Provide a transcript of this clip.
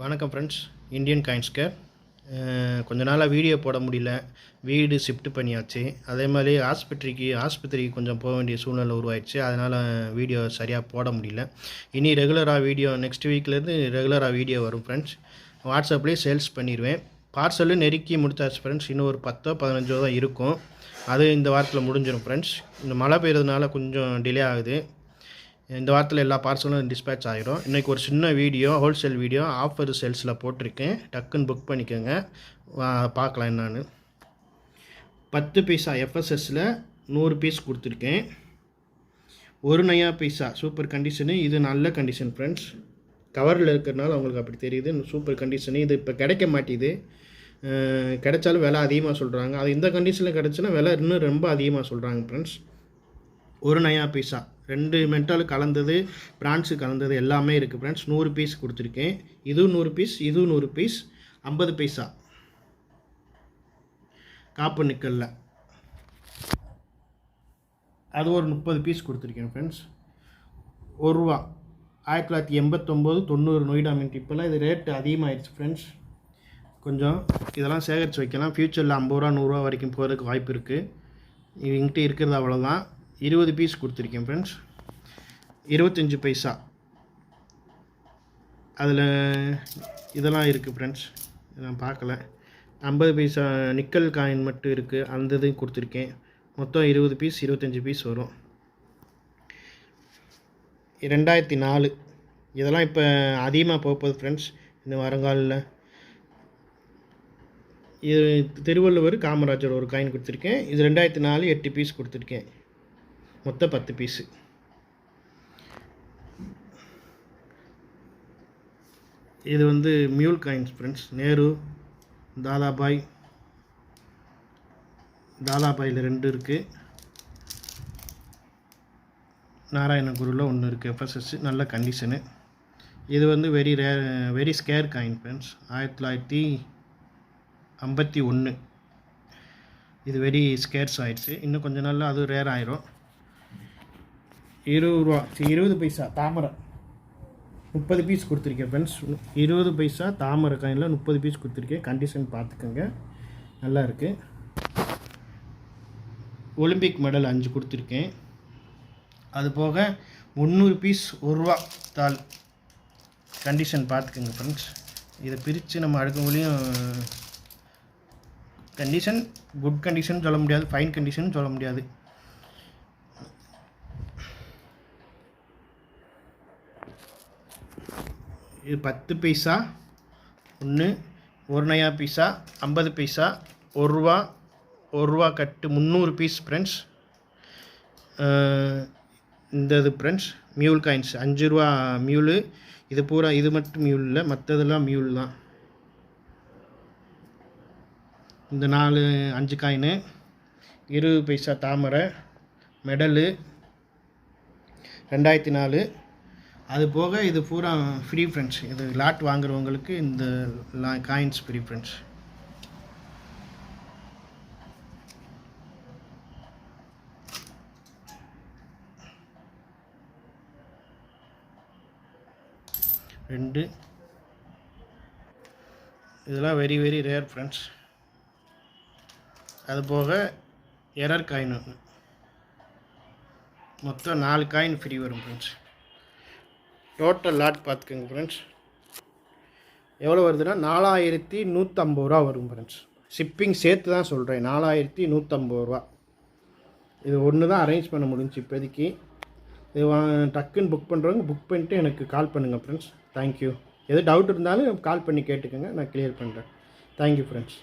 வணக்கம் friends. Indian காயின்ஸ்கர். கொஞ்ச நாளாக வீடியோ போட முடியல. வீடு ஷிஃப்ட் பண்ணியாச்சு. அதே மாதிரி ஆஸ்பத்திரிக்கு கொஞ்சம் போக வேண்டிய சூழ்நிலை உருவாயிடுச்சு. அதனால் வீடியோ சரியாக போட முடியல. இனி ரெகுலராக வீடியோ நெக்ஸ்ட் வீக்லேருந்து ரெகுலராக வீடியோ வரும் ஃப்ரெண்ட்ஸ். வாட்ஸ்அப்லேயே சேல்ஸ் பண்ணிடுவேன். பார்சலும் நெருக்கி முடிச்சாச்சு ஃப்ரெண்ட்ஸ். இன்னும் ஒரு 10-15 தான் இருக்கும். அது இந்த வாரத்தில் முடிஞ்சிடும் ஃப்ரெண்ட்ஸ். இந்த மழை பெய்யறதுனால கொஞ்சம் டிலே ஆகுது. இந்த வாரத்தில் எல்லா பார்சலும் டிஸ்பேட்ச் ஆகிடும். இன்றைக்கி ஒரு சின்ன வீடியோ, ஹோல்சேல் வீடியோ ஆஃபர் சேல்ஸில் போட்டிருக்கேன். டக்குன்னு புக் பண்ணிக்கோங்க. பார்க்கலாம் என்னான்னு. 10 பைசா எஃப்எஸ்எஸில் 100 பீஸ் கொடுத்துருக்கேன். 1 நயா பைசா சூப்பர் கண்டிஷனு. இது நல்ல கண்டிஷன் ஃப்ரெண்ட்ஸ். கவரில் இருக்கிறனால அவங்களுக்கு அப்படி தெரியுது. Super condition. இது இப்போ கிடைக்க மாட்டேது. கிடைச்சாலும் விலை அதிகமாக சொல்கிறாங்க. அது இந்த கண்டிஷனில் கிடச்சுன்னா விலை இன்னும் ரொம்ப அதிகமாக சொல்கிறாங்க ஃப்ரெண்ட்ஸ். 1 நயா பைசா 2 மெட்டல் கலந்தது, பிரான்ஸு கலந்தது எல்லாமே இருக்குது ஃப்ரெண்ட்ஸ். 100 பீஸ் கொடுத்துருக்கேன். இதுவும் 100 பீஸ், இதுவும் 100 பீஸ். 50 பைசா காப்பு நிக்கலில் அது ஒரு 30 பீஸ் கொடுத்துருக்கேன் ஃப்ரெண்ட்ஸ். ₹1 1989 90 நொய்டா மின்ட். இப்போல்லாம் இது ரேட்டு அதிகமாகிடுச்சு ஃப்ரெண்ட்ஸ். கொஞ்சம் இதெல்லாம் சேகரித்து வைக்கலாம். ஃப்யூச்சரில் ₹50 ₹100 வரைக்கும் போகிறதுக்கு வாய்ப்பு இருக்குது. இவங்ககிட்ட இருக்கிறது அவ்வளோதான். 20 பீஸ் கொடுத்துருக்கேன் ஃப்ரெண்ட்ஸ். 25 பைசா அதில் இதெல்லாம் இருக்குது ஃப்ரெண்ட்ஸ். நான் பார்க்கல. 50 பைசா நிக்கல் காயின் மட்டும் இருக்குது. அந்த இதையும் கொடுத்துருக்கேன். மொத்தம் 20 பீஸ் 25 பீஸ் வரும். 2004 இதெல்லாம் இப்போ அதிகமாக போகுது ஃப்ரெண்ட்ஸ். இந்த வருங்காலில் இது திருவள்ளுவர் காமராஜர் ஒரு காயின் கொடுத்துருக்கேன். இது 2004 8 பீஸ் கொடுத்துருக்கேன். மொத்தம் 10 பீஸு. இது வந்து மியூல் காயின்ஸ் ஃப்ரெண்ட்ஸ். நேரு, தாதாபாயில் 2 இருக்குது. நாராயணகுருவில் 1 இருக்குது. எஃப்எஸ்எஸ் நல்ல கண்டிஷனு. இது வந்து வெரி ஸ்கேர் காயின் ஃப்ரெண்ட்ஸ். 1951 இது வெரி ஸ்கேர்ஸ் ஆயிடுச்சு. இன்னும் கொஞ்சம் நாளில் அது ரேர் ஆயிரும். ₹20 பைசா தாமரை 30 பீஸ் கொடுத்துருக்கேன் ஃப்ரெண்ட்ஸ். 20 பைசா தாமரை காயினில் 30 பீஸ் கொடுத்துருக்கேன். கண்டிஷன் பார்த்துக்கோங்க, நல்லா இருக்குது. ஒலிம்பிக் மெடல் 5 கொடுத்துருக்கேன். அது போக 300 பீஸ் ₹1 தாள். கண்டிஷன் பார்த்துக்கோங்க ஃப்ரெண்ட்ஸ். இதை பிரித்து நம்ம அடுக்கவங்களையும் கண்டிஷன் குட் கண்டிஷன் சொல்ல முடியாது, ஃபைன் கண்டிஷன் சொல்ல முடியாது. இது 10 பைசா 1 நயா பைசா 50 பைசா ₹1 கட்டு 300 பீஸ் ஃப்ரெண்ட்ஸ். இந்த இது ஃப்ரெண்ட்ஸ் மியூல் காயின்ஸ் ₹5 மியூலு. இது பூரா இது மட்டும் மியூல் இல்லை, மற்றதெல்லாம் மியூல் தான். இந்த 5 காயினு 20 பைசா தாமரை மெடலு 2004. அது போக இது பூரா ஃப்ரீ ஃப்ரெண்ட்ஸ். இது லாட் வாங்குறவங்களுக்கு இந்த காயின்ஸ் ஃப்ரீ ஃப்ரெண்ட்ஸ். இதெல்லாம் வெரி ரேர் ஃப்ரெண்ட்ஸ். அது போக எரர் காயின் மொத்தம் 4 காயின் ஃப்ரீ வரும் ஃப்ரெண்ட்ஸ். டோட்டல் லாட் பார்த்துக்கோங்க ஃப்ரெண்ட்ஸ். எவ்வளோ வருதுன்னா ₹4150 வரும் ஃப்ரெண்ட்ஸ். ஷிப்பிங் சேர்த்து தான் சொல்கிறேன். ₹4150. இது ஒன்று தான் அரேஞ்ச் பண்ண முடிஞ்சு இப்போதைக்கு. இது டக்குன்னு புக் பண்ணுறவங்க புக் பண்ணிட்டு எனக்கு கால் பண்ணுங்கள் ஃப்ரெண்ட்ஸ். தேங்க்யூ. எது டவுட் இருந்தாலும் கால் பண்ணி கேட்டுக்கோங்க, நான் கிளியர் பண்ணுறேன். Thank you friends.